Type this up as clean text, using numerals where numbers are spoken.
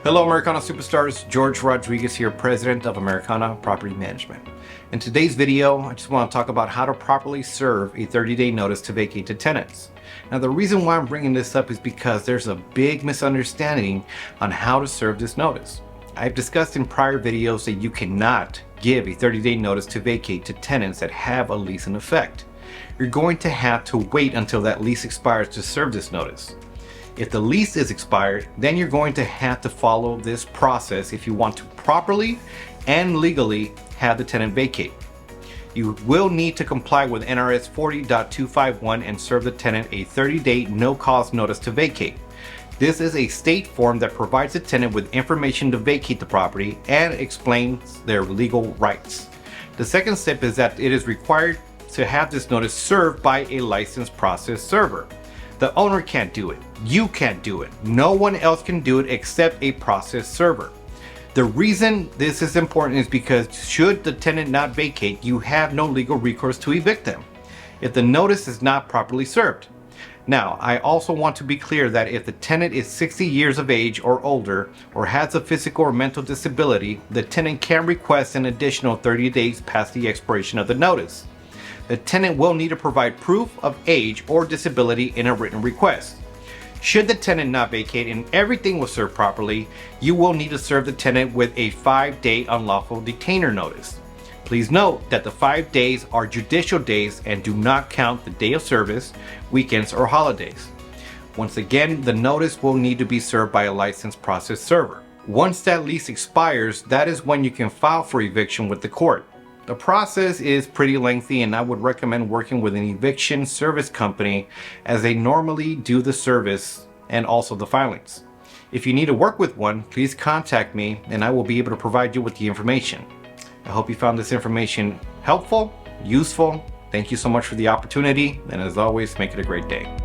Hello Americana Superstars, George Rodriguez here, President of Americana Property Management. In today's video, I just want to talk about how to properly serve a 30-day notice to vacate to tenants. Now the reason why I'm bringing this up is because there's a big misunderstanding on how to serve this notice. I've discussed in prior videos that you cannot give a 30-day notice to vacate to tenants that have a lease in effect. You're going to have to wait until that lease expires to serve this notice. If the lease is expired, then you're going to have to follow this process if you want to properly and legally have the tenant vacate. You will need to comply with NRS 40.251 and serve the tenant a 30-day no-cause notice to vacate. This is a state form that provides the tenant with information to vacate the property and explains their legal rights. The second step is that it is required to have this notice served by a licensed process server. The owner can't do it. You can't do it. No one else can do it except a process server. The reason this is important is because should the tenant not vacate, you have no legal recourse to evict them if the notice is not properly served. Now, I also want to be clear that if the tenant is 60 years of age or older or has a physical or mental disability, the tenant can request an additional 30 days past the expiration of the notice. The tenant will need to provide proof of age or disability in a written request. Should the tenant not vacate and everything was served properly, you will need to serve the tenant with a 5-day unlawful detainer notice. Please note that the 5 days are judicial days and do not count the day of service, weekends, or holidays. Once again, the notice will need to be served by a licensed process server. Once that lease expires, that is when you can file for eviction with the court. The process is pretty lengthy and I would recommend working with an eviction service company as they normally do the service and also the filings. If you need to work with one, please contact me and I will be able to provide you with the information. I hope you found this information helpful, useful. Thank you so much for the opportunity, and as always, make it a great day.